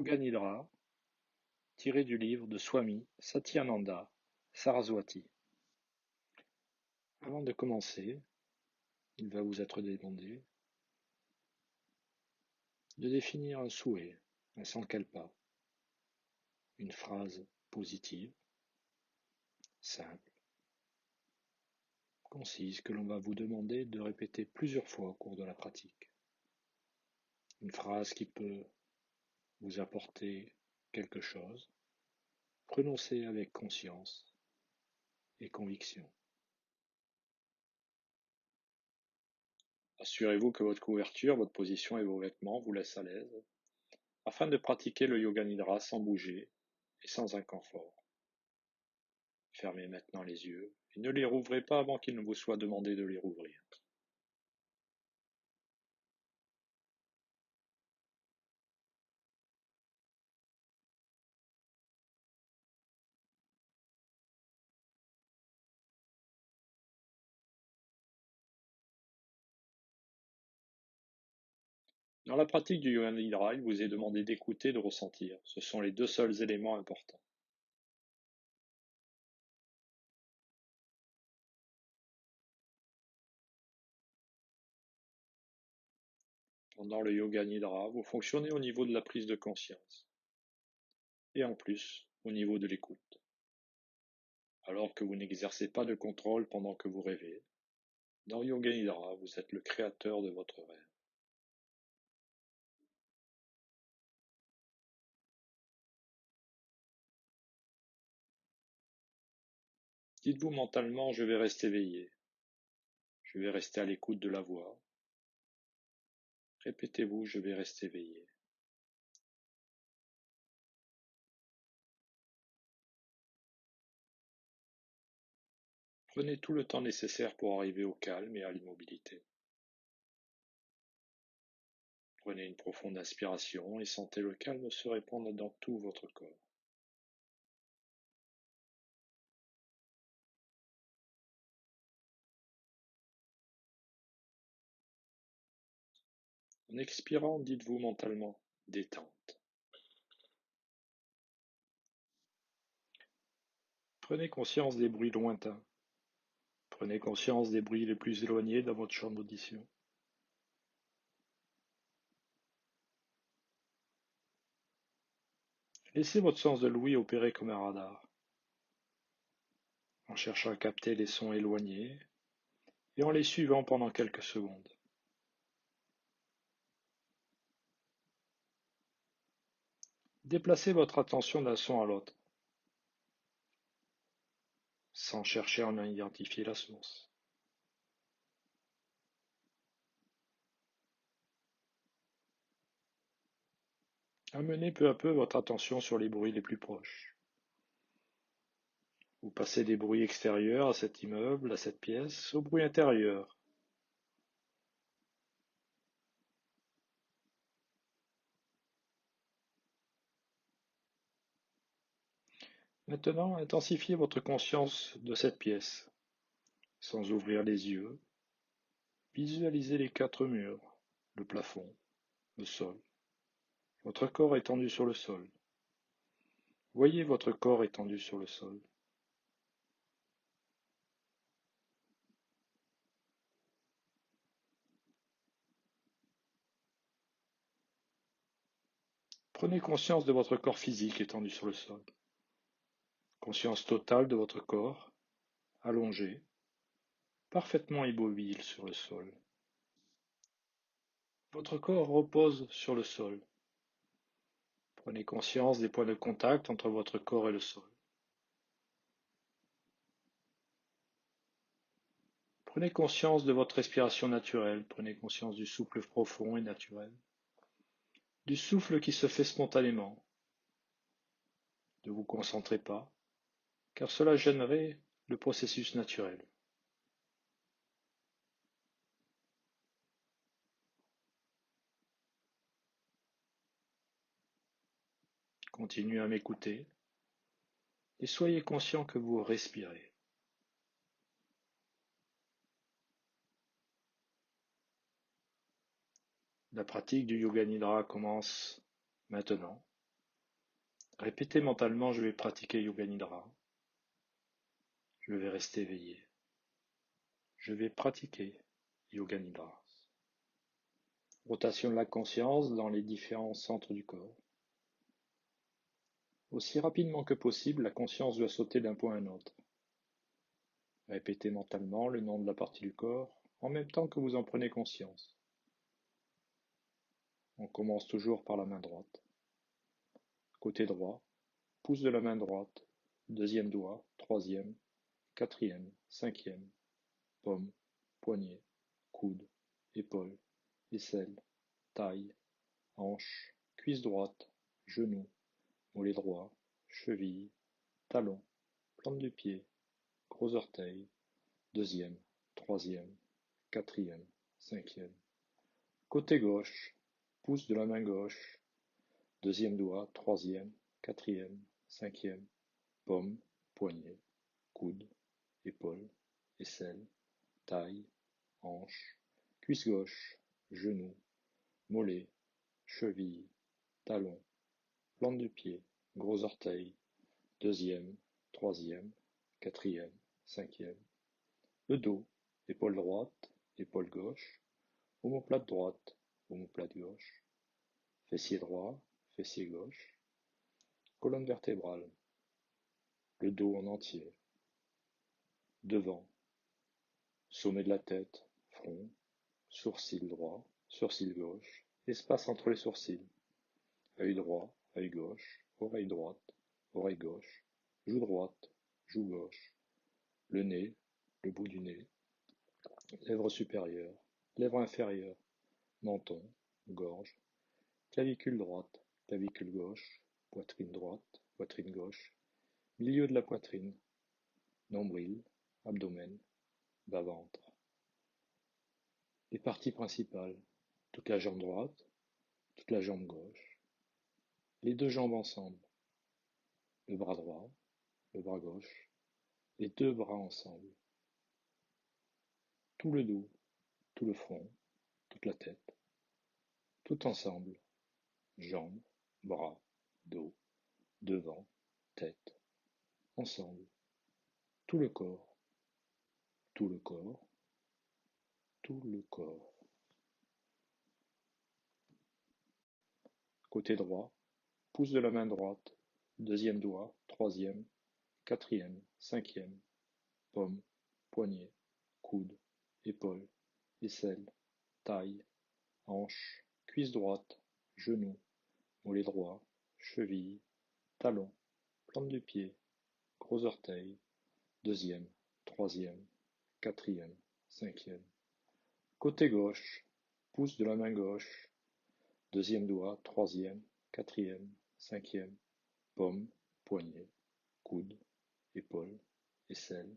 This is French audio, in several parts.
Yoga Nidra, tiré du livre de Swami Satyananda Saraswati. Avant de commencer, il va vous être demandé de définir un souhait, un sankalpa, une phrase positive, simple, concise, que l'on va vous demander de répéter plusieurs fois au cours de la pratique. Une phrase qui peut vous apporter quelque chose, prononcée avec conscience et conviction. Assurez-vous que votre couverture, votre position et vos vêtements vous laissent à l'aise, afin de pratiquer le Yoga Nidra sans bouger et sans inconfort. Fermez maintenant les yeux et ne les rouvrez pas avant qu'il ne vous soit demandé de les rouvrir. Dans la pratique du Yoga Nidra, il vous est demandé d'écouter et de ressentir. Ce sont les deux seuls éléments importants. Pendant le Yoga Nidra, vous fonctionnez au niveau de la prise de conscience et en plus au niveau de l'écoute. Alors que vous n'exercez pas de contrôle pendant que vous rêvez, dans Yoga Nidra, vous êtes le créateur de votre rêve. Dites-vous mentalement, je vais rester éveillé. Je vais rester à l'écoute de la voix. Répétez-vous, je vais rester éveillé. Prenez tout le temps nécessaire pour arriver au calme et à l'immobilité. Prenez une profonde inspiration et sentez le calme se répandre dans tout votre corps. En expirant, dites-vous mentalement détente. Prenez conscience des bruits lointains. Prenez conscience des bruits les plus éloignés dans votre champ d'audition. Laissez votre sens de l'ouïe opérer comme un radar, en cherchant à capter les sons éloignés et en les suivant pendant quelques secondes. Déplacez votre attention d'un son à l'autre, sans chercher à en identifier la source. Amenez peu à peu votre attention sur les bruits les plus proches. Vous passez des bruits extérieurs à cet immeuble, à cette pièce, aux bruits intérieurs. Maintenant, intensifiez votre conscience de cette pièce. Sans ouvrir les yeux, visualisez les quatre murs, le plafond, le sol. Votre corps étendu sur le sol. Voyez votre corps étendu sur le sol. Prenez conscience de votre corps physique étendu sur le sol. Conscience totale de votre corps, allongé, parfaitement immobile sur le sol. Votre corps repose sur le sol. Prenez conscience des points de contact entre votre corps et le sol. Prenez conscience de votre respiration naturelle. Prenez conscience du souffle profond et naturel. Du souffle qui se fait spontanément. Ne vous concentrez pas, car cela gênerait le processus naturel. Continuez à m'écouter et soyez conscient que vous respirez. La pratique du Yoga Nidra commence maintenant. Répétez mentalement: je vais pratiquer Yoga Nidra. Je vais rester éveillé. Je vais pratiquer Yoga Nidra. Rotation de la conscience dans les différents centres du corps. Aussi rapidement que possible, la conscience doit sauter d'un point à un autre. Répétez mentalement le nom de la partie du corps en même temps que vous en prenez conscience. On commence toujours par la main droite. Côté droit, pouce de la main droite, deuxième doigt, troisième, quatrième, cinquième, paume, poignet, coude, épaule, aisselle, taille, hanche, cuisse droite, genou, mollet droit, cheville, talon, plante du pied, gros orteil, deuxième, troisième, quatrième, cinquième. Côté gauche, pouce de la main gauche, deuxième doigt, troisième, quatrième, cinquième, paume, poignet, coude, épaule, aisselle, taille, hanche, cuisse gauche, genou, mollet, cheville, talon, plante du pied, gros orteil, deuxième, troisième, quatrième, cinquième. Le dos, épaule droite, épaule gauche, omoplate droite, omoplate gauche, fessier droit, fessier gauche, colonne vertébrale, le dos en entier, devant, sommet de la tête, front, sourcil droit, sourcil gauche, espace entre les sourcils, œil droit, œil gauche, oreille droite, oreille gauche, joue droite, joue gauche, le nez, le bout du nez, lèvres supérieures, lèvres inférieures, menton, gorge, clavicule droite, clavicule gauche, poitrine droite, poitrine gauche, milieu de la poitrine, nombril, abdomen, bas-ventre. Les parties principales, toute la jambe droite, toute la jambe gauche, les deux jambes ensemble, le bras droit, le bras gauche, les deux bras ensemble, tout le dos, tout le front, toute la tête, tout ensemble, jambes, bras, dos, devant, tête, ensemble, tout le corps, tout le corps, tout le corps. Côté droit, pouce de la main droite, deuxième doigt, troisième, quatrième, cinquième, paume, poignet, coude, épaule, aisselle, taille, hanche, cuisse droite, genou, mollet droit, cheville, talon, plante du pied, gros orteil, deuxième, troisième, quatrième, cinquième. Côté gauche, pouce de la main gauche, deuxième doigt, troisième, quatrième, cinquième, paume, poignet, coude, épaule, aisselle,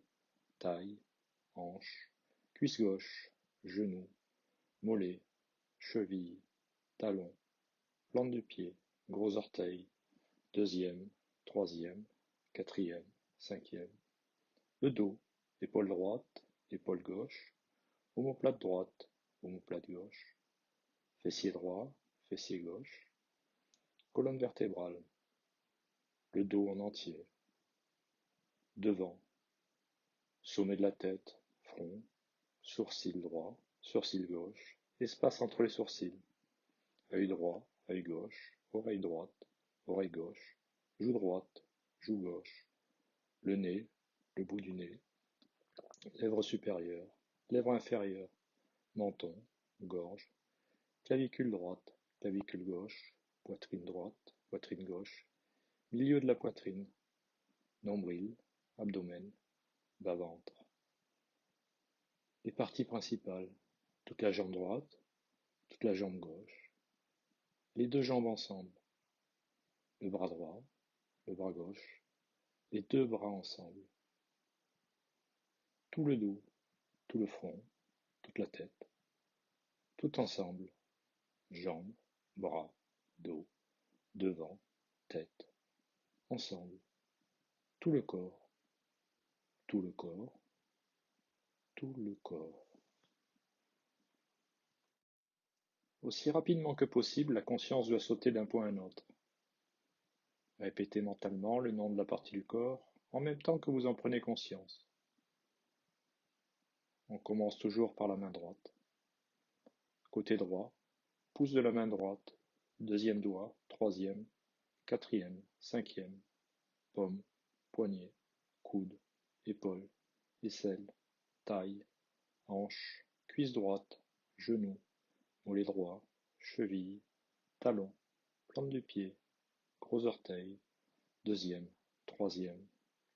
taille, hanche, cuisse gauche, genou, mollet, cheville, talon, plante du pied, gros orteil, deuxième, troisième, quatrième, cinquième. Le dos, épaule droite, épaule gauche, omoplate droite, omoplate gauche, fessier droit, fessier gauche, colonne vertébrale, le dos en entier, devant, sommet de la tête, front, sourcil droit, sourcil gauche, espace entre les sourcils, œil droit, œil gauche, oreille droite, oreille gauche, joue droite, joue gauche, le nez, le bout du nez, lèvres supérieures, lèvres inférieures, menton, gorge, clavicule droite, clavicule gauche, poitrine droite, poitrine gauche, milieu de la poitrine, nombril, abdomen, bas-ventre. Les parties principales, toute la jambe droite, toute la jambe gauche, les deux jambes ensemble, le bras droit, le bras gauche, les deux bras ensemble, tout le dos, tout le front, toute la tête, tout ensemble, jambes, bras, dos, devant, tête, ensemble, tout le corps, tout le corps, tout le corps. Aussi rapidement que possible, la conscience doit sauter d'un point à un autre. Répétez mentalement le nom de la partie du corps en même temps que vous en prenez conscience. On commence toujours par la main droite. Côté droit, pouce de la main droite, deuxième doigt, troisième, quatrième, cinquième, paume, poignet, coude, épaule, aisselle, taille, hanche, cuisse droite, genou, mollet droit, cheville, talon, plante du pied, gros orteil, deuxième, troisième,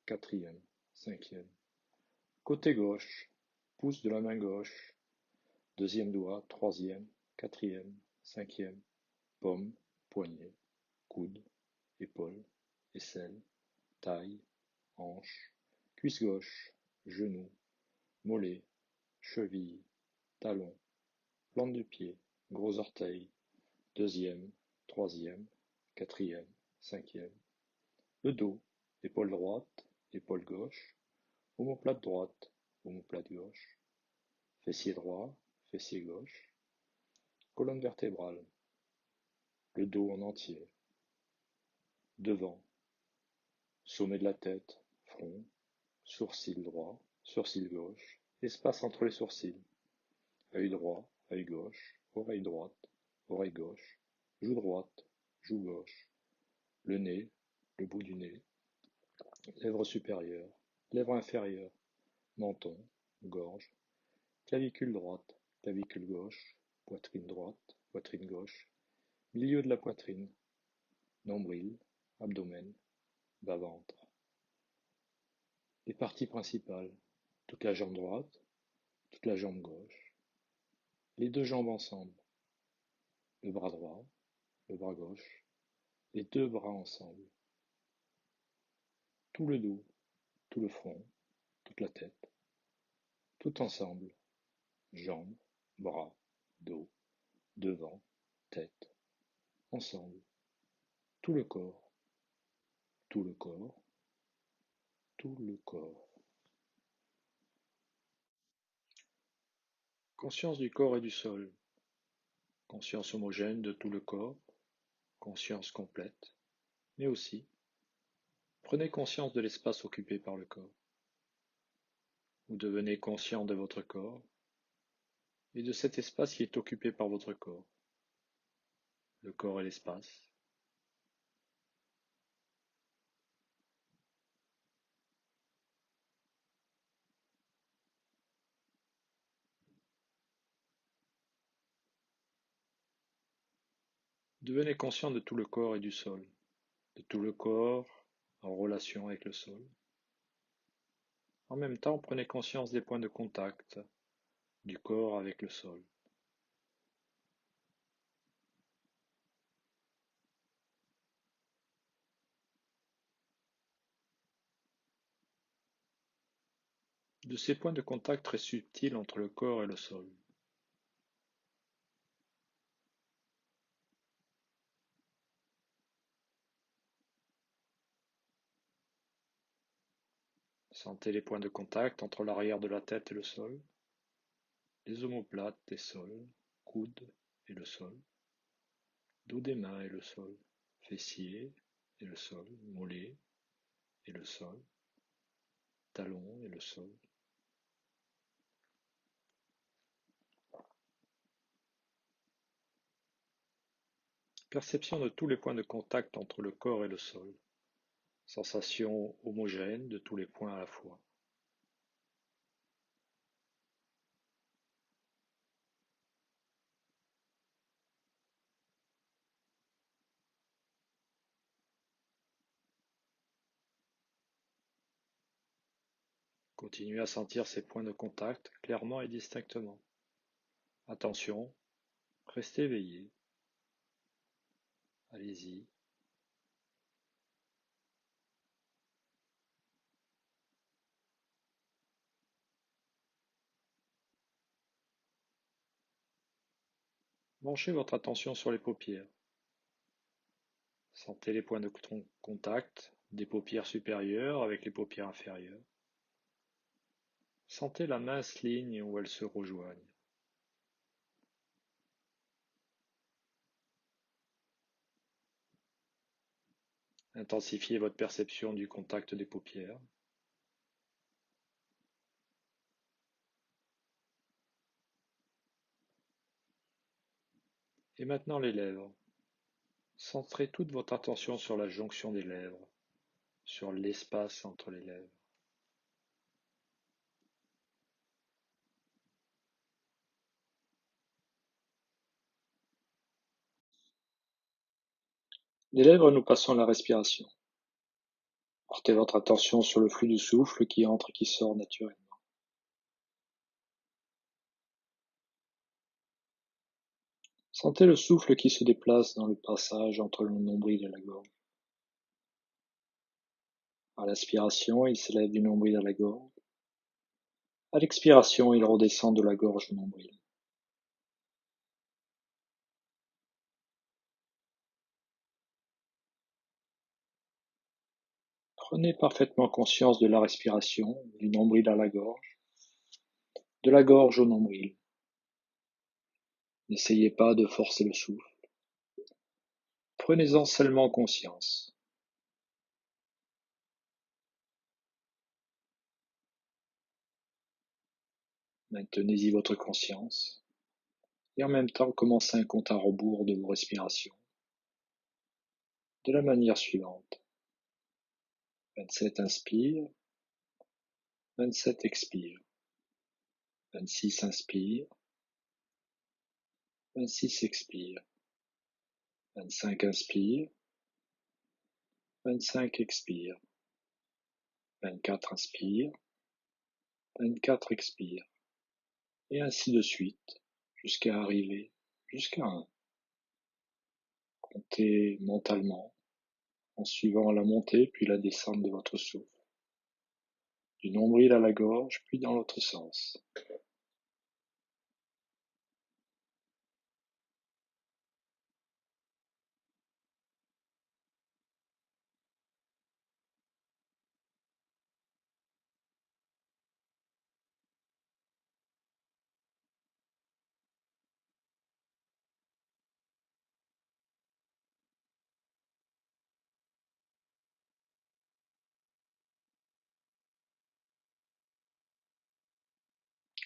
quatrième, cinquième. Côté gauche, pouce de la main gauche, deuxième doigt, troisième, quatrième, cinquième, paume, poignet, coude, épaule, aisselle, taille, hanche, cuisse gauche, genou, mollet, cheville, talon, plante du pied, gros orteil, deuxième, troisième, quatrième, cinquième. Le dos, épaule droite, épaule gauche, omoplate droite, omoplate gauche, fessier droit, fessier gauche, colonne vertébrale, le dos en entier, devant, sommet de la tête, front, sourcil droit, sourcil gauche, espace entre les sourcils, œil droit, œil gauche, oreille droite, oreille gauche, joue droite, joue gauche, le nez, le bout du nez, lèvres supérieures, lèvres inférieures, menton, gorge, clavicule droite, clavicule gauche, poitrine droite, poitrine gauche, milieu de la poitrine, nombril, abdomen, bas-ventre. Les parties principales, toute la jambe droite, toute la jambe gauche, les deux jambes ensemble, le bras droit, le bras gauche, les deux bras ensemble, tout le dos, tout le front, toute la tête, tout ensemble, jambes, bras, dos, devant, tête, ensemble, tout le corps, tout le corps, tout le corps. Conscience du corps et du sol, conscience homogène de tout le corps, conscience complète, mais aussi prenez conscience de l'espace occupé par le corps. Vous devenez conscient de votre corps et de cet espace qui est occupé par votre corps. Le corps et l'espace. Devenez conscient de tout le corps et du sol, de tout le corps en relation avec le sol. En même temps, prenez conscience des points de contact du corps avec le sol. De ces points de contact très subtils entre le corps et le sol. Sentez les points de contact entre l'arrière de la tête et le sol, les omoplates des sols, coudes et le sol, dos des mains et le sol, fessiers et le sol, mollets et le sol, talons et le sol. Perception de tous les points de contact entre le corps et le sol. Sensation homogène de tous les points à la fois. Continuez à sentir ces points de contact clairement et distinctement. Attention, restez éveillé. Allez-y. Branchez votre attention sur les paupières. Sentez les points de contact des paupières supérieures avec les paupières inférieures. Sentez la mince ligne où elles se rejoignent. Intensifiez votre perception du contact des paupières. Et maintenant les lèvres. Centrez toute votre attention sur la jonction des lèvres, sur l'espace entre les lèvres. Des lèvres, nous passons à la respiration. Portez votre attention sur le flux du souffle qui entre et qui sort naturellement. Sentez le souffle qui se déplace dans le passage entre le nombril et la gorge. À l'inspiration, il s'élève du nombril à la gorge. À l'expiration, il redescend de la gorge au nombril. Prenez parfaitement conscience de la respiration, du nombril à la gorge, de la gorge au nombril. N'essayez pas de forcer le souffle. Prenez-en seulement conscience. Maintenez-y votre conscience et en même temps commencez un compte à rebours de vos respirations de la manière suivante. 27 inspire, 27 expire, 26 inspire, 26 expire, 25 inspire, 25 expire, 24 inspire, 24 expire, et ainsi de suite, jusqu'à arriver jusqu'à 1. Comptez mentalement, en suivant la montée puis la descente de votre souffle, du nombril à la gorge puis dans l'autre sens.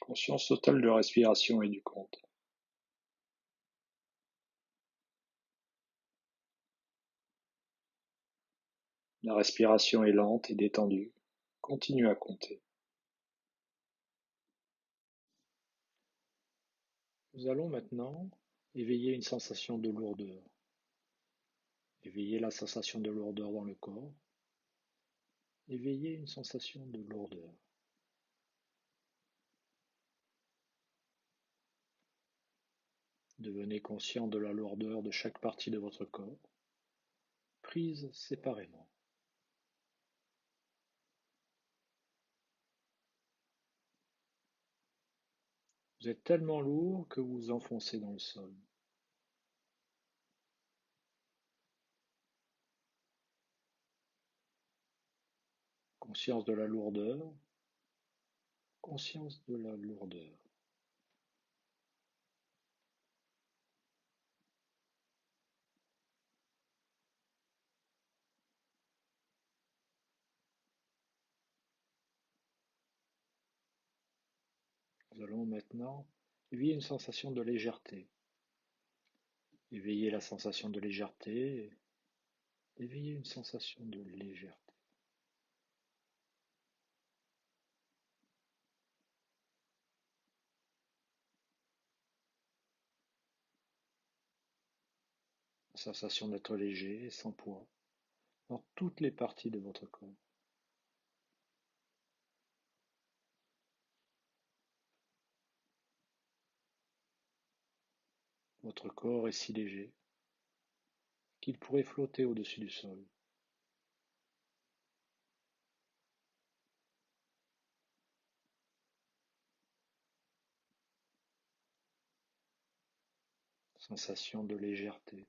Conscience totale de la respiration et du compte. La respiration est lente et détendue. Continuez à compter. Nous allons maintenant éveiller une sensation de lourdeur. Éveiller la sensation de lourdeur dans le corps. Éveiller une sensation de lourdeur. Devenez conscient de la lourdeur de chaque partie de votre corps, prise séparément. Vous êtes tellement lourd que vous vous enfoncez dans le sol. Conscience de la lourdeur, conscience de la lourdeur. Nous allons maintenant éveiller une sensation de légèreté. Éveiller la sensation de légèreté, éveiller une sensation de légèreté. La sensation d'être léger et sans poids dans toutes les parties de votre corps. Votre corps est si léger qu'il pourrait flotter au-dessus du sol. Sensation de légèreté.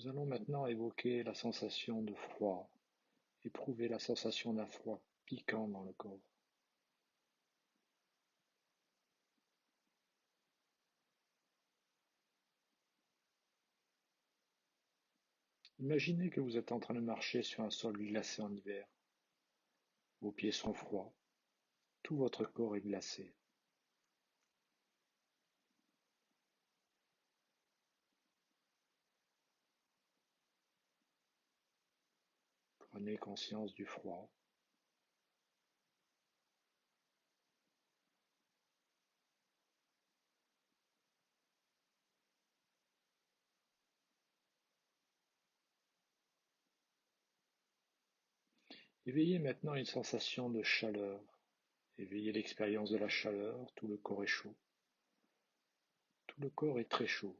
Nous allons maintenant évoquer la sensation de froid, éprouver la sensation d'un froid piquant dans le corps. Imaginez que vous êtes en train de marcher sur un sol glacé en hiver. Vos pieds sont froids, tout votre corps est glacé. Prenez conscience du froid. Éveillez maintenant une sensation de chaleur. Éveillez l'expérience de la chaleur, tout le corps est chaud. Tout le corps est très chaud.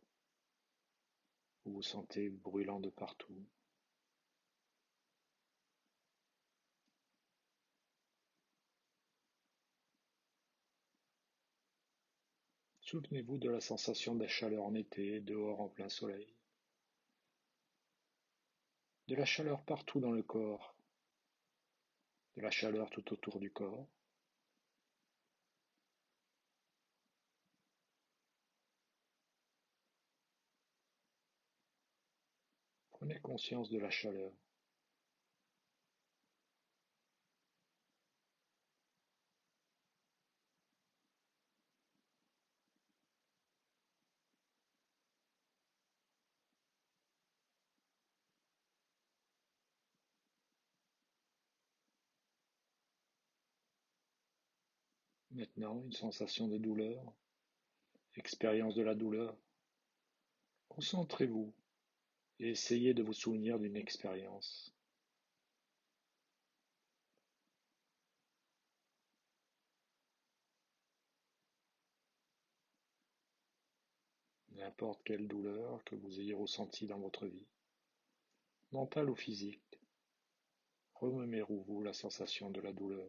Vous vous sentez brûlant de partout. Souvenez-vous de la sensation de la chaleur en été, dehors en plein soleil. De la chaleur partout dans le corps, de la chaleur tout autour du corps. Prenez conscience de la chaleur. Maintenant, une sensation de douleur, expérience de la douleur. Concentrez-vous et essayez de vous souvenir d'une expérience. N'importe quelle douleur que vous ayez ressentie dans votre vie, mentale ou physique, remémorez-vous la sensation de la douleur.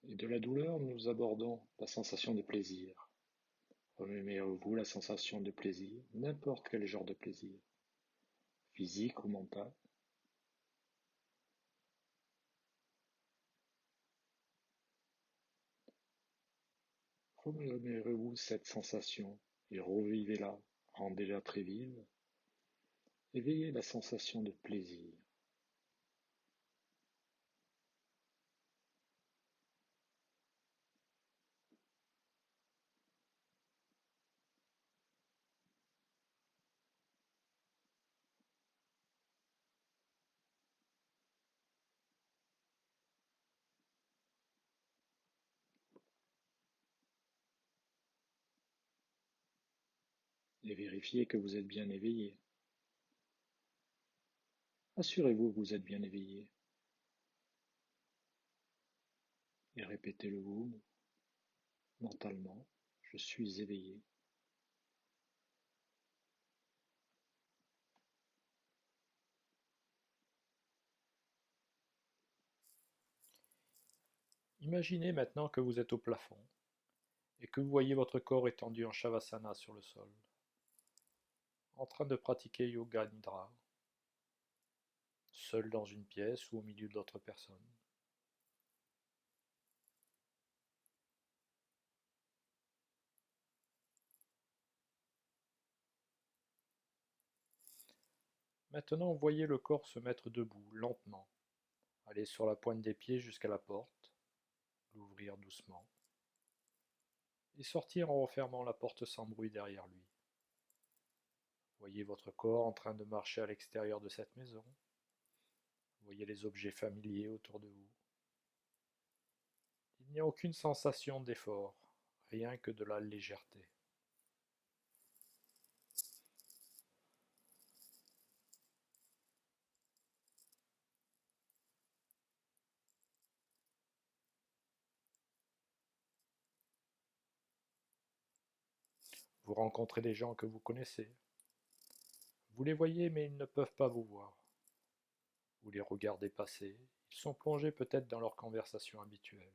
Et de la douleur, nous abordons la sensation de plaisir. Remémorez-vous la sensation de plaisir, n'importe quel genre de plaisir, physique ou mental. Remémorez-vous cette sensation et revivez-la, rendez-la très vive. Éveillez la sensation de plaisir. Et vérifiez que vous êtes bien éveillé. Assurez-vous que vous êtes bien éveillé. Et répétez-le vous mentalement. Je suis éveillé. Imaginez maintenant que vous êtes au plafond et que vous voyez votre corps étendu en Shavasana sur le sol, en train de pratiquer Yoga Nidra, seul dans une pièce ou au milieu d'autres personnes. Maintenant, voyez le corps se mettre debout, lentement, aller sur la pointe des pieds jusqu'à la porte, l'ouvrir doucement, et sortir en refermant la porte sans bruit derrière lui. Voyez votre corps en train de marcher à l'extérieur de cette maison. Voyez les objets familiers autour de vous. Il n'y a aucune sensation d'effort, rien que de la légèreté. Vous rencontrez des gens que vous connaissez. Vous les voyez mais ils ne peuvent pas vous voir. Vous les regardez passer. Ils sont plongés peut-être dans leur conversation habituelle.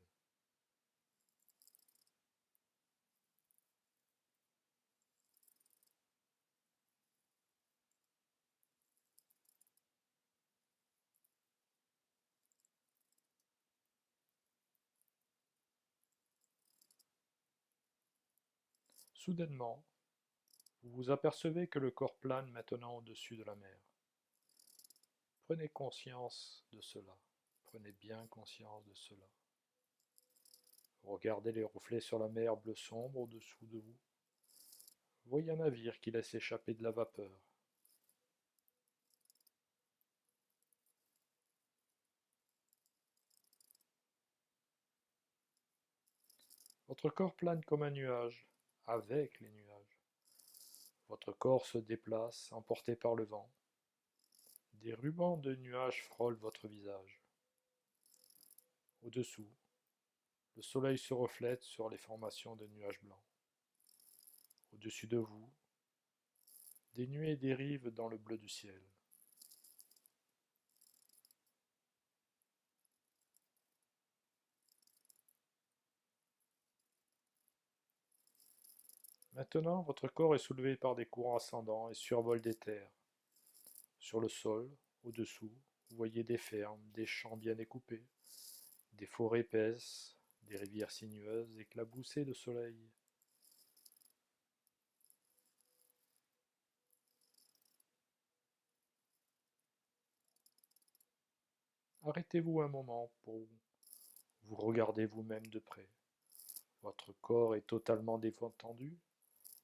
Soudainement, vous vous apercevez que le corps plane maintenant au-dessus de la mer. Prenez conscience de cela. Prenez bien conscience de cela. Regardez les reflets sur la mer bleu sombre au-dessous de vous. Voyez un navire qui laisse échapper de la vapeur. Votre corps plane comme un nuage, avec les nuages. Votre corps se déplace, emporté par le vent. Des rubans de nuages frôlent votre visage. Au-dessous, le soleil se reflète sur les formations de nuages blancs. Au-dessus de vous, des nuées dérivent dans le bleu du ciel. Maintenant, votre corps est soulevé par des courants ascendants et survole des terres. Sur le sol, au-dessous, vous voyez des fermes, des champs bien découpés, des forêts épaisses, des rivières sinueuses éclaboussées de soleil. Arrêtez-vous un moment pour vous regarder vous-même de près. Votre corps est totalement détendu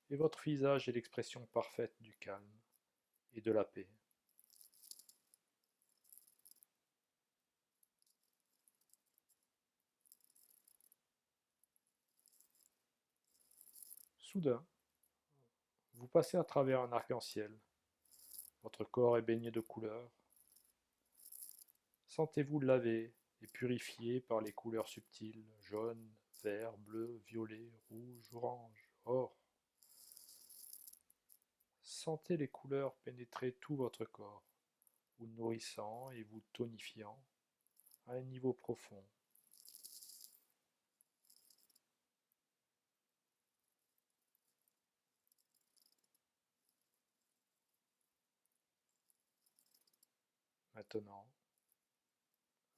et votre visage est l'expression parfaite du calme et de la paix. Soudain, vous passez à travers un arc-en-ciel. Votre corps est baigné de couleurs. Sentez-vous lavé et purifié par les couleurs subtiles, jaune, vert, bleu, violet, rouge, orange, or. Sentez les couleurs pénétrer tout votre corps, vous nourrissant et vous tonifiant à un niveau profond. Maintenant,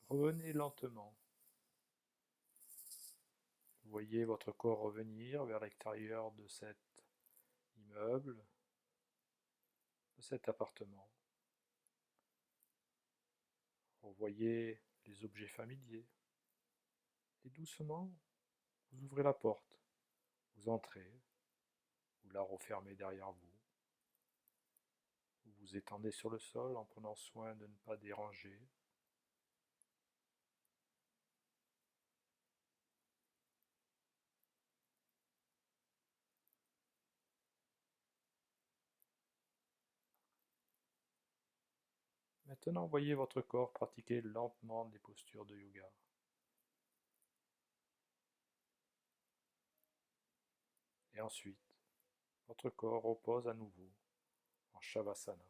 revenez lentement. Voyez votre corps revenir vers l'extérieur de cet immeuble, de cet appartement. Revoyez les objets familiers. Et doucement, vous ouvrez la porte. Vous entrez, vous la refermez derrière vous. Vous vous étendez sur le sol en prenant soin de ne pas déranger. Maintenant, voyez votre corps pratiquer lentement des postures de yoga. Et ensuite, votre corps repose à nouveau en Shavasana.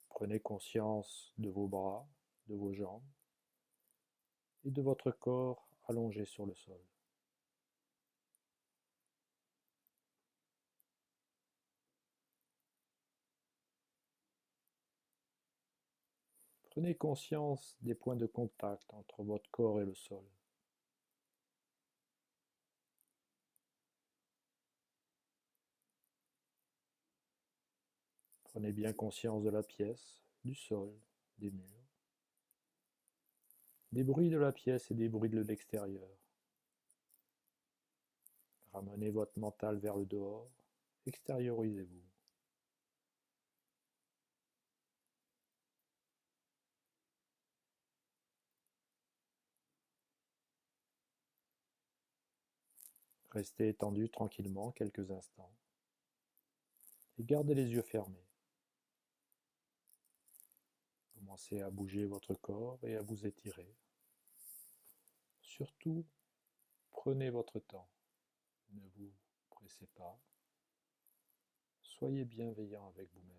Prenez conscience de vos bras, de vos jambes et de votre corps allongé sur le sol. Prenez conscience des points de contact entre votre corps et le sol. Prenez bien conscience de la pièce, du sol, des murs, des bruits de la pièce et des bruits de l'extérieur. Ramenez votre mental vers le dehors, extériorisez-vous. Restez étendu tranquillement quelques instants et gardez les yeux fermés. Commencez à bouger votre corps et à vous étirer. Surtout, prenez votre temps. Ne vous pressez pas. Soyez bienveillant avec vous-même.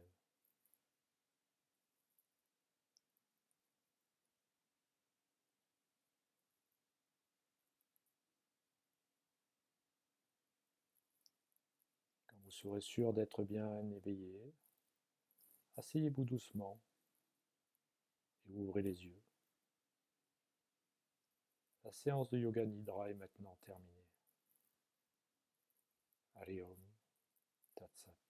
Quand vous serez sûr d'être bien éveillé, asseyez-vous doucement et ouvrez les yeux. La séance de yoga nidra est maintenant terminée. Hariom Tat Sat.